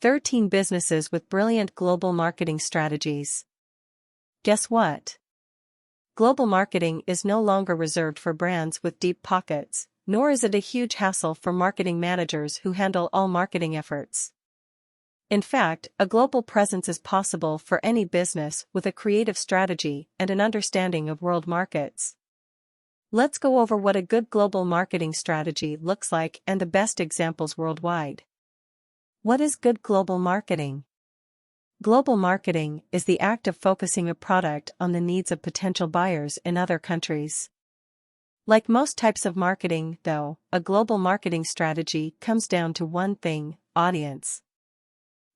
13 businesses with brilliant global marketing strategies. Guess what? Global marketing is no longer reserved for brands with deep pockets, nor is it a huge hassle for marketing managers who handle all marketing efforts. In fact, a global presence is possible for any business with a creative strategy and an understanding of world markets. Let's go over what a good global marketing strategy looks like and the best examples worldwide. What is good global marketing? Global marketing is the act of focusing a product on the needs of potential buyers in other countries. Like most types of marketing, though, a global marketing strategy comes down to one thing: audience.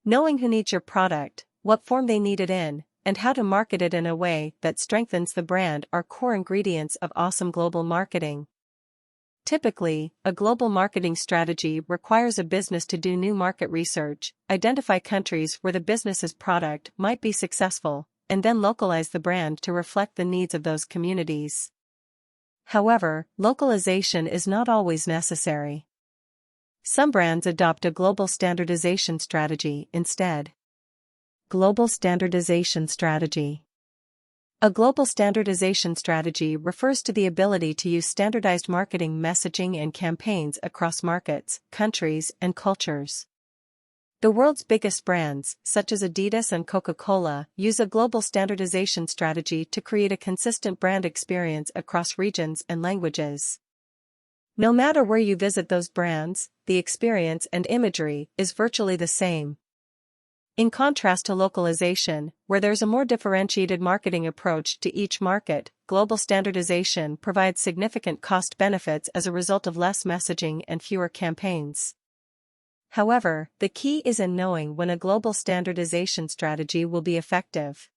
Knowing who needs your product, what form they need it in, and how to market it in a way that strengthens the brand are core ingredients of awesome global marketing. Typically, a global marketing strategy requires a business to do new market research, identify countries where the business's product might be successful, and then localize the brand to reflect the needs of those communities. However, localization is not always necessary. Some brands adopt a global standardization strategy instead. Global standardization strategy. A global standardization strategy refers to the ability to use standardized marketing messaging and campaigns across markets, countries, and cultures. The world's biggest brands, such as Adidas and Coca-Cola, use a global standardization strategy to create a consistent brand experience across regions and languages. No matter where you visit those brands, the experience and imagery is virtually the same. In contrast to localization, where there's a more differentiated marketing approach to each market, global standardization provides significant cost benefits as a result of less messaging and fewer campaigns. However, the key is in knowing when a global standardization strategy will be effective.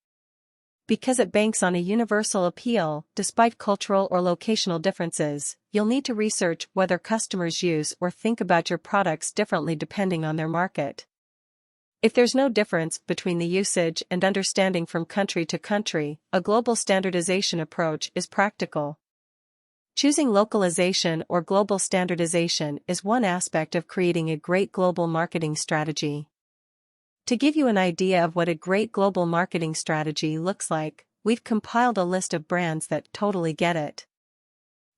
Because it banks on a universal appeal, despite cultural or locational differences, you'll need to research whether customers use or think about your products differently depending on their market. If there's no difference between the usage and understanding from country to country, a global standardization approach is practical. Choosing localization or global standardization is one aspect of creating a great global marketing strategy. To give you an idea of what a great global marketing strategy looks like, we've compiled a list of brands that totally get it.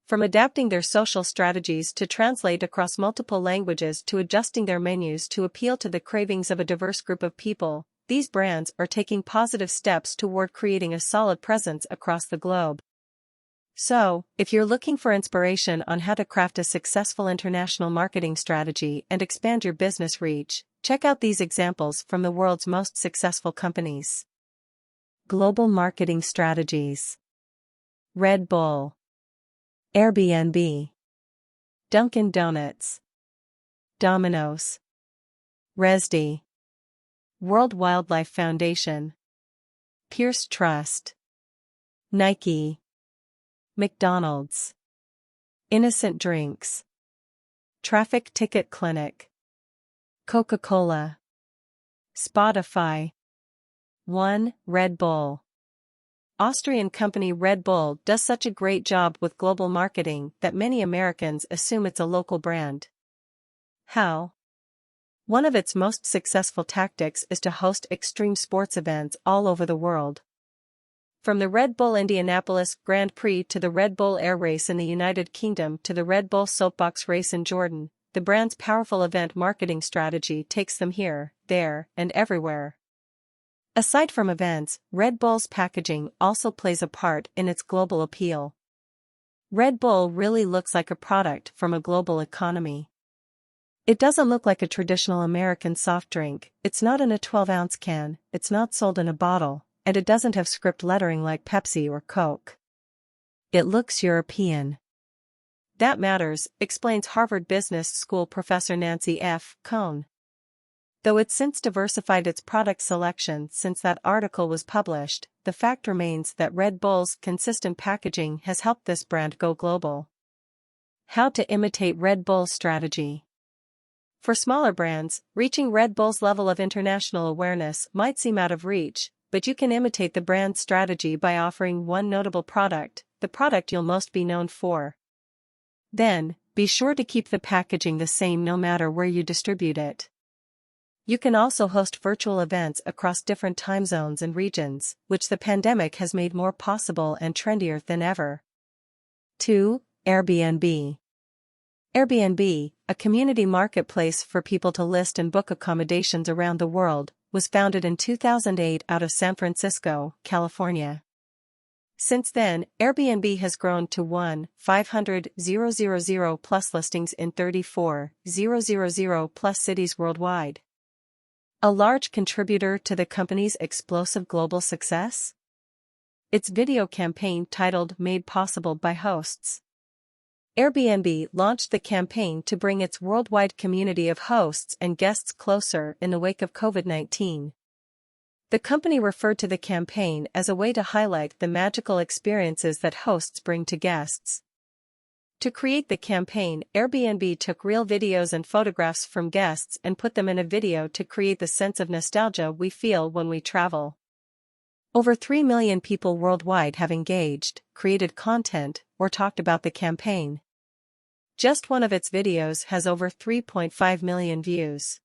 From adapting their social strategies to translate across multiple languages to adjusting their menus to appeal to the cravings of a diverse group of people, these brands are taking positive steps toward creating a solid presence across the globe. So, if you're looking for inspiration on how to craft a successful international marketing strategy and expand your business reach, check out these examples from the world's most successful companies. Global marketing strategies. Red Bull, Airbnb, Dunkin' Donuts, Domino's, Resdy, World Wildlife Foundation, Pierce Trust, Nike, McDonald's, Innocent Drinks, Traffic Ticket Clinic, CocaCola, Spotify. 1. Red Bull. Austrian company Red Bull does such a great job with global marketing that many Americans assume it's a local brand. How? One of its most successful tactics is to host extreme sports events all over the world. From the Red Bull Indianapolis Grand Prix to the Red Bull Air Race in the United Kingdom to the Red Bull Soapbox Race in Jordan, the brand's powerful event marketing strategy takes them here, there, and everywhere. Aside from events, Red Bull's packaging also plays a part in its global appeal. Red Bull really looks like a product from a global economy. It doesn't look like a traditional American soft drink, it's not in a 12-ounce can, it's not sold in a bottle, and it doesn't have script lettering like Pepsi or Coke. It looks European. That matters, explains Harvard Business School professor Nancy F. Cohn. Though it's since diversified its product selection since that article was published, the fact remains that Red Bull's consistent packaging has helped this brand go global. How to imitate Red Bull's strategy. For smaller brands, reaching Red Bull's level of international awareness might seem out of reach, but you can imitate the brand's strategy by offering one notable product, the product you'll most be known for. Then, be sure to keep the packaging the same no matter where you distribute it. You can also host virtual events across different time zones and regions, which the pandemic has made more possible and trendier than ever. 2. Airbnb. Airbnb, a community marketplace for people to list and book accommodations around the world, was founded in 2008 out of San Francisco, California. Since then, Airbnb has grown to 1,500,000 plus listings in 34,000 plus cities worldwide. A large contributor to the company's explosive global success? Its video campaign titled Made Possible by Hosts. Airbnb launched the campaign to bring its worldwide community of hosts and guests closer in the wake of COVID-19. The company referred to the campaign as a way to highlight the magical experiences that hosts bring to guests. To create the campaign, Airbnb took real videos and photographs from guests and put them in a video to create the sense of nostalgia we feel when we travel. Over 3 million people worldwide have engaged, created content, or talked about the campaign. Just one of its videos has over 3.5 million views.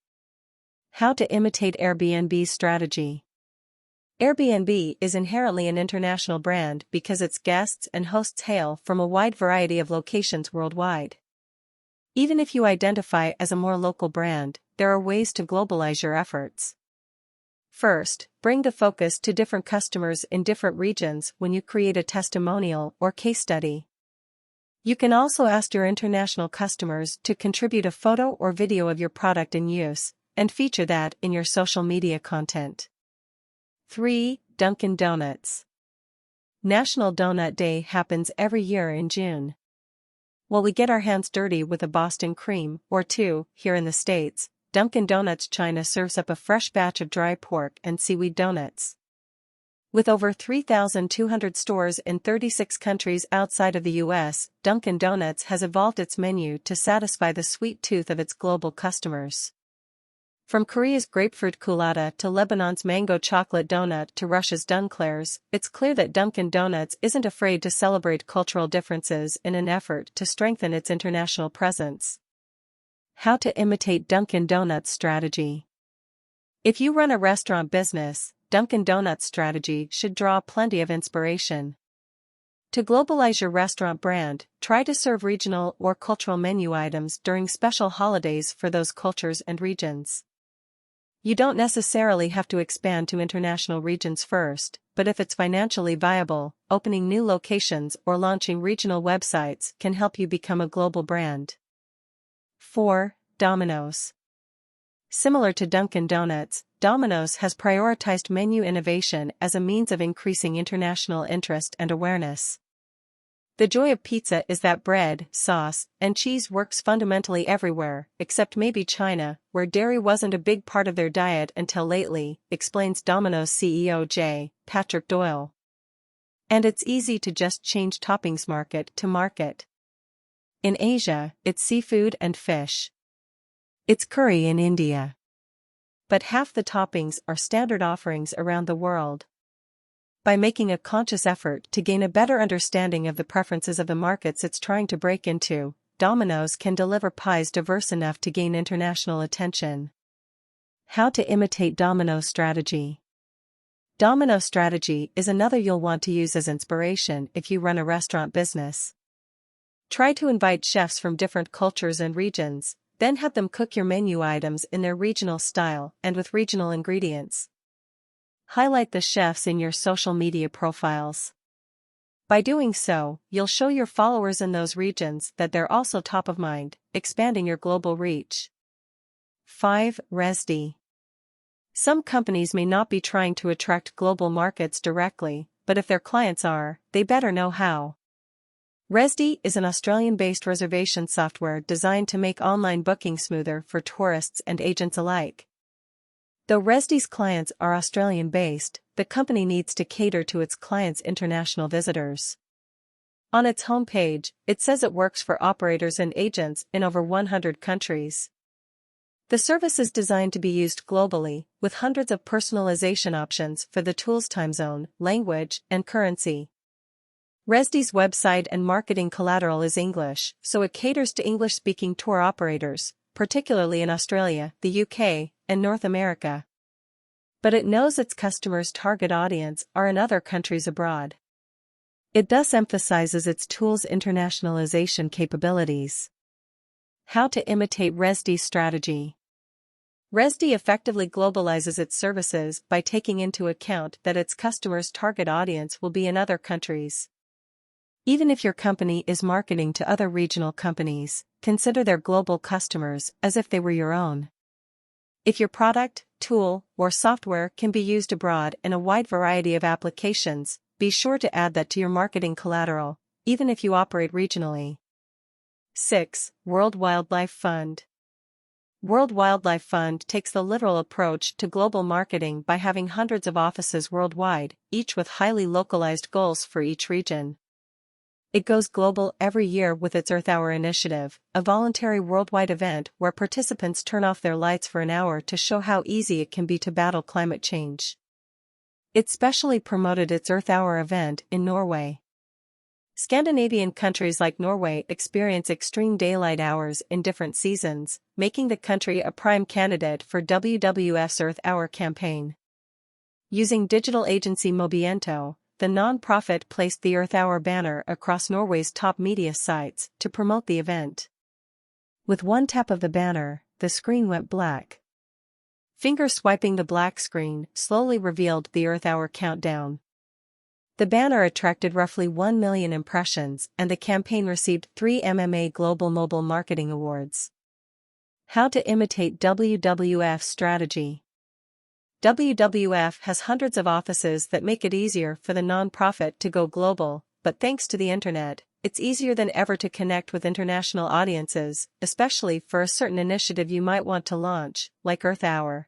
How to imitate Airbnb's strategy. Airbnb is inherently an international brand because its guests and hosts hail from a wide variety of locations worldwide. Even if you identify as a more local brand, there are ways to globalize your efforts. First, bring the focus to different customers in different regions when you create a testimonial or case study. You can also ask your international customers to contribute a photo or video of your product in use, and feature that in your social media content. 3. Dunkin' Donuts. National Donut Day happens every year in June. While we get our hands dirty with a Boston cream or two here in the States, Dunkin' Donuts China serves up a fresh batch of dry pork and seaweed donuts. With over 3,200 stores in 36 countries outside of the US, Dunkin' Donuts has evolved its menu to satisfy the sweet tooth of its global customers. From Korea's grapefruit culotta to Lebanon's mango chocolate donut to Russia's Dunklears, it's clear that Dunkin' Donuts isn't afraid to celebrate cultural differences in an effort to strengthen its international presence. How to imitate Dunkin' Donuts strategy. If you run a restaurant business, Dunkin' Donuts strategy should draw plenty of inspiration. To globalize your restaurant brand, try to serve regional or cultural menu items during special holidays for those cultures and regions. You don't necessarily have to expand to international regions first, but if it's financially viable, opening new locations or launching regional websites can help you become a global brand. 4. Domino's. Similar to Dunkin' Donuts, Domino's has prioritized menu innovation as a means of increasing international interest and awareness. The joy of pizza is that bread, sauce, and cheese works fundamentally everywhere, except maybe China, where dairy wasn't a big part of their diet until lately, explains Domino's CEO J. Patrick Doyle. And it's easy to just change toppings market to market. In Asia, it's seafood and fish. It's curry in India. But half the toppings are standard offerings around the world. By making a conscious effort to gain a better understanding of the preferences of the markets it's trying to break into, Domino's can deliver pies diverse enough to gain international attention. How to imitate Domino's strategy. Domino's strategy is another you'll want to use as inspiration if you run a restaurant business. Try to invite chefs from different cultures and regions, then have them cook your menu items in their regional style and with regional ingredients. Highlight the chefs in your social media profiles. By doing so, you'll show your followers in those regions that they're also top of mind, expanding your global reach. 5. RESD. Some companies may not be trying to attract global markets directly, but if their clients are, they better know how. RESD is an Australian-based reservation software designed to make online booking smoother for tourists and agents alike. Though RESD's clients are Australian-based, the company needs to cater to its clients' international visitors. On its homepage, it says it works for operators and agents in over 100 countries. The service is designed to be used globally, with hundreds of personalization options for the tool's time zone, language, and currency. RESD's website and marketing collateral is English, so it caters to English-speaking tour operators, particularly in Australia, the UK, and North America. But it knows its customers' target audience are in other countries abroad. It thus emphasizes its tools' internationalization capabilities. How to imitate RESD's strategy. RESD effectively globalizes its services by taking into account that its customers' target audience will be in other countries. Even if your company is marketing to other regional companies, consider their global customers as if they were your own. If your product, tool, or software can be used abroad in a wide variety of applications, be sure to add that to your marketing collateral, even if you operate regionally. 6. World Wildlife Fund. World Wildlife Fund takes the literal approach to global marketing by having hundreds of offices worldwide, each with highly localized goals for each region. It goes global every year with its Earth Hour initiative, a voluntary worldwide event where participants turn off their lights for an hour to show how easy it can be to battle climate change. It specially promoted its Earth Hour event in Norway. Scandinavian countries like Norway experience extreme daylight hours in different seasons, making the country a prime candidate for WWF's Earth Hour campaign. Using digital agency Mobiento, the non-profit placed the Earth Hour banner across Norway's top media sites to promote the event. With one tap of the banner, the screen went black. Finger swiping the black screen slowly revealed the Earth Hour countdown. The banner attracted roughly 1 million impressions, and the campaign received 3 MMA Global Mobile Marketing Awards. How to imitate WWF strategy. WWF has hundreds of offices that make it easier for the non-profit to go global, but thanks to the internet, it's easier than ever to connect with international audiences, especially for a certain initiative you might want to launch, like Earth Hour.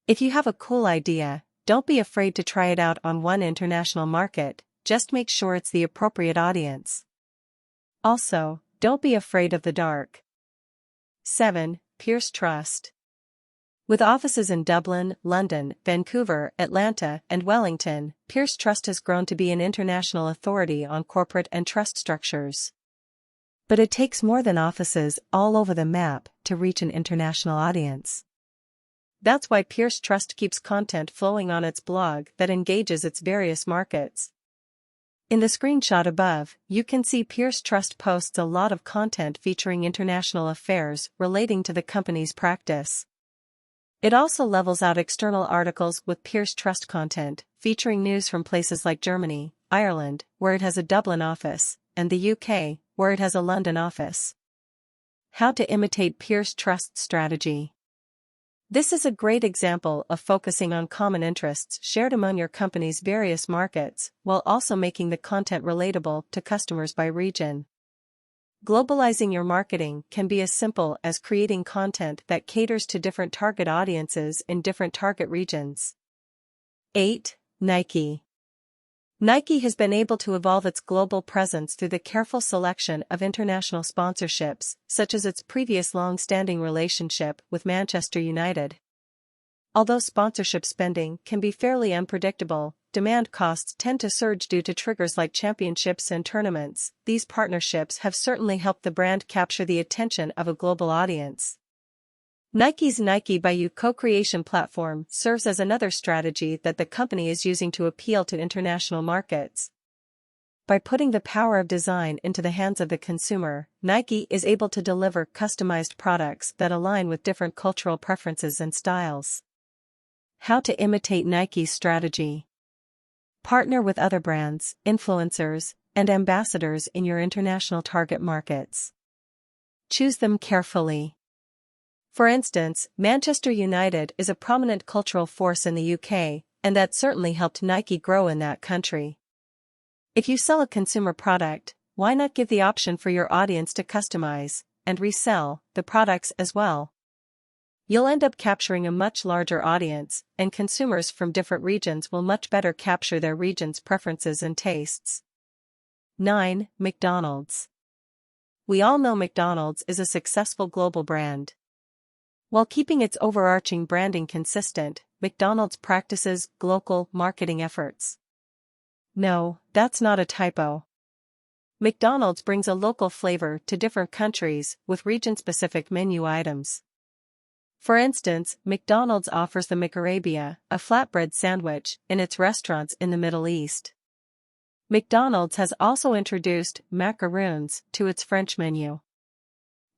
If you have a cool idea, don't be afraid to try it out on one international market, just make sure it's the appropriate audience. Also, don't be afraid of the dark. 7. Pierce Trust. With offices in Dublin, London, Vancouver, Atlanta, and Wellington, Pierce Trust has grown to be an international authority on corporate and trust structures. But it takes more than offices all over the map to reach an international audience. That's why Pierce Trust keeps content flowing on its blog that engages its various markets. In the screenshot above, you can see Pierce Trust posts a lot of content featuring international affairs relating to the company's practice. It also levels out external articles with Pierce Trust content, featuring news from places like Germany, Ireland, where it has a Dublin office, and the UK, where it has a London office. How to imitate Pierce Trust strategy. This is a great example of focusing on common interests shared among your company's various markets, while also making the content relatable to customers by region. Globalizing your marketing can be as simple as creating content that caters to different target audiences in different target regions. 8. Nike. Nike has been able to evolve its global presence through the careful selection of international sponsorships, such as its previous long-standing relationship with Manchester United. Although sponsorship spending can be fairly unpredictable, demand costs tend to surge due to triggers like championships and tournaments. These partnerships have certainly helped the brand capture the attention of a global audience. Nike's Nike by You co-creation platform serves as another strategy that the company is using to appeal to international markets. By putting the power of design into the hands of the consumer, Nike is able to deliver customized products that align with different cultural preferences and styles. How to imitate Nike's strategy. Partner with other brands, influencers, and ambassadors in your international target markets. Choose them carefully. For instance, Manchester United is a prominent cultural force in the UK, and that certainly helped Nike grow in that country. If you sell a consumer product, why not give the option for your audience to customize and resell the products as well? You'll end up capturing a much larger audience, and consumers from different regions will much better capture their region's preferences and tastes. 9. McDonald's. We all know McDonald's is a successful global brand. While keeping its overarching branding consistent, McDonald's practices global marketing efforts. No, that's not a typo. McDonald's brings a local flavor to different countries with region-specific menu items. For instance, McDonald's offers the McArabia, a flatbread sandwich, in its restaurants in the Middle East. McDonald's has also introduced macaroons to its French menu.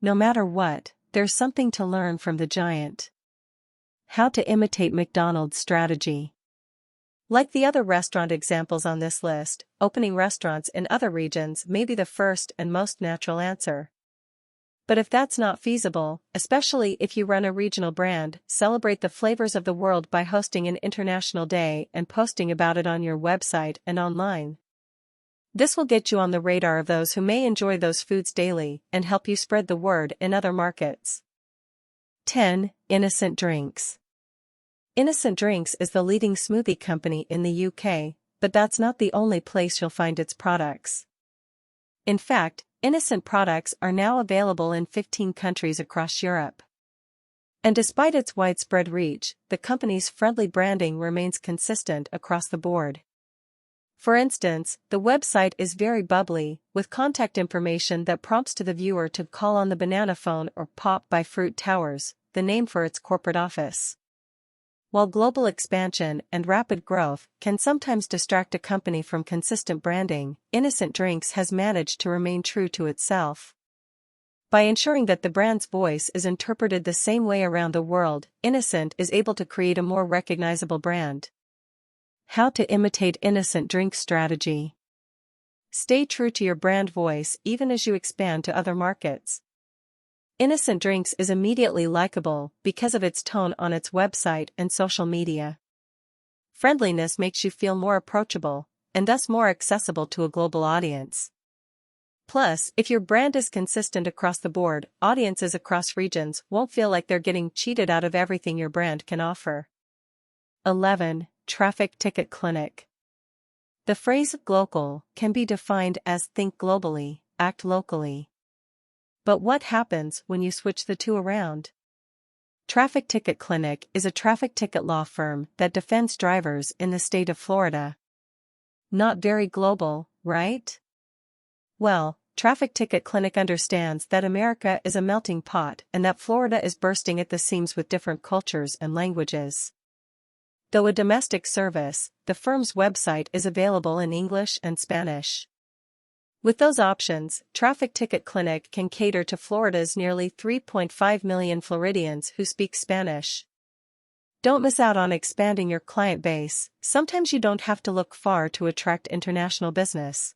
No matter what, there's something to learn from the giant. How to imitate McDonald's strategy. Like the other restaurant examples on this list, opening restaurants in other regions may be the first and most natural answer. But if that's not feasible, especially if you run a regional brand, celebrate the flavors of the world by hosting an international day and posting about it on your website and online. This will get you on the radar of those who may enjoy those foods daily and help you spread the word in other markets. 10. Innocent Drinks. Innocent Drinks is the leading smoothie company in the UK, but that's not the only place you'll find its products. In fact, Innocent products are now available in 15 countries across Europe. And despite its widespread reach, the company's friendly branding remains consistent across the board. For instance, the website is very bubbly, with contact information that prompts to the viewer to call on the banana phone or pop by Fruit Towers, the name for its corporate office. While global expansion and rapid growth can sometimes distract a company from consistent branding, Innocent Drinks has managed to remain true to itself. By ensuring that the brand's voice is interpreted the same way around the world, Innocent is able to create a more recognizable brand. How to imitate Innocent Drinks strategy. Stay true to your brand voice even as you expand to other markets. Innocent Drinks is immediately likable because of its tone on its website and social media. Friendliness makes you feel more approachable, and thus more accessible to a global audience. Plus, if your brand is consistent across the board, audiences across regions won't feel like they're getting cheated out of everything your brand can offer. 11. Traffic Ticket Clinic. The phrase "glocal" can be defined as think globally, act locally. But what happens when you switch the two around? Traffic Ticket Clinic is a traffic ticket law firm that defends drivers in the state of Florida. Not very global, right? Well, Traffic Ticket Clinic understands that America is a melting pot and that Florida is bursting at the seams with different cultures and languages. Though a domestic service, the firm's website is available in English and Spanish. With those options, Traffic Ticket Clinic can cater to Florida's nearly 3.5 million Floridians who speak Spanish. Don't miss out on expanding your client base. Sometimes you don't have to look far to attract international business.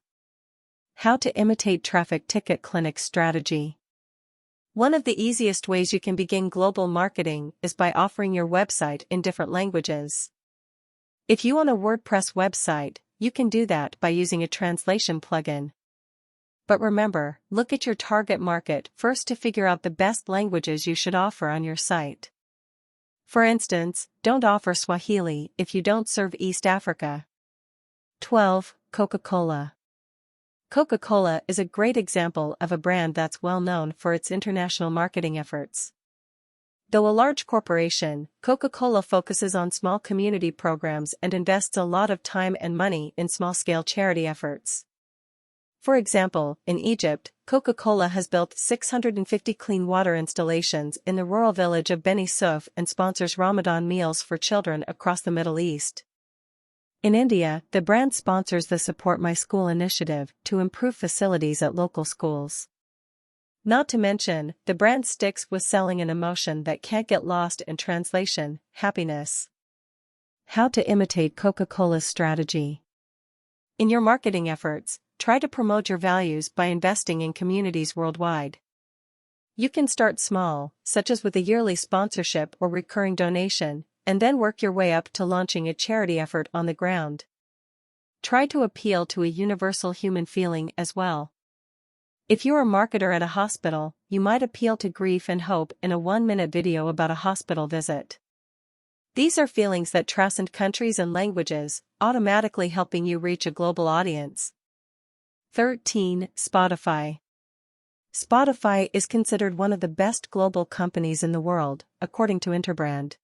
How to imitate Traffic Ticket Clinic's strategy. One of the easiest ways you can begin global marketing is by offering your website in different languages. If you own a WordPress website, you can do that by using a translation plugin. But remember, look at your target market first to figure out the best languages you should offer on your site. For instance, don't offer Swahili if you don't serve East Africa. 12. CocaCola. CocaCola is a great example of a brand that's well known for its international marketing efforts. Though a large corporation, CocaCola focuses on small community programs and invests a lot of time and money in small-scale charity efforts. For example, in Egypt, Coca-Cola has built 650 clean water installations in the rural village of Beni Suef and sponsors Ramadan meals for children across the Middle East. In India, the brand sponsors the Support My School initiative to improve facilities at local schools. Not to mention, the brand sticks with selling an emotion that can't get lost in translation: happiness. How to imitate Coca-Cola's strategy. In your marketing efforts, try to promote your values by investing in communities worldwide. You can start small, such as with a yearly sponsorship or recurring donation, and then work your way up to launching a charity effort on the ground. Try to appeal to a universal human feeling as well. If you're a marketer at a hospital, you might appeal to grief and hope in a 1-minute video about a hospital visit. These are feelings that transcend countries and languages, automatically helping you reach a global audience. 13. Spotify. Spotify is considered one of the best global companies in the world, according to Interbrand.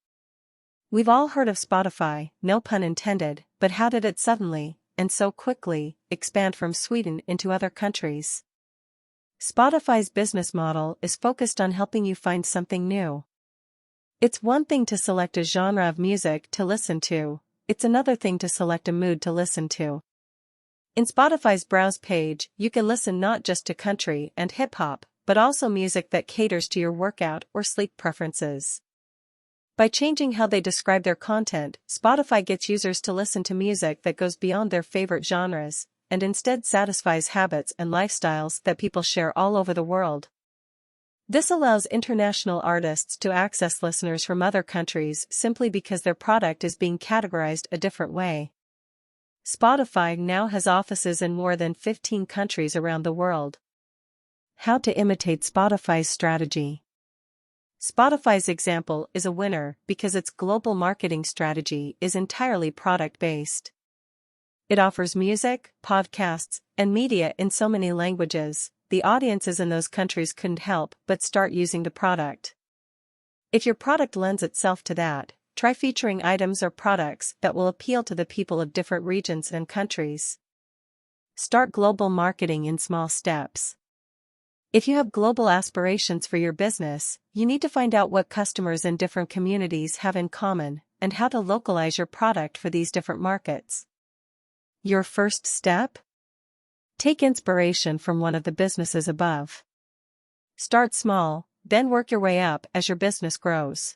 We've all heard of Spotify, no pun intended, but how did it suddenly, and so quickly expand from Sweden into other countries. Spotify's business model is focused on helping you find something new. It's one thing to select a genre of music to listen to, it's another thing to select a mood to listen to. In Spotify's Browse page, you can listen not just to country and hip-hop, but also music that caters to your workout or sleep preferences. By changing how they describe their content, Spotify gets users to listen to music that goes beyond their favorite genres, and instead satisfies habits and lifestyles that people share all over the world. This allows international artists to access listeners from other countries simply because their product is being categorized a different way. Spotify now has offices in more than 15 countries around the world. How to imitate Spotify's strategy. Spotify's example is a winner because its global marketing strategy is entirely product-based. It offers music, podcasts, and media in so many languages, the audiences in those countries couldn't help but start using the product. If your product lends itself to that, try featuring items or products that will appeal to the people of different regions and countries. Start global marketing in small steps. If you have global aspirations for your business, you need to find out what customers in different communities have in common and how to localize your product for these different markets. Your first step? Take inspiration from one of the businesses above. Start small, then work your way up as your business grows.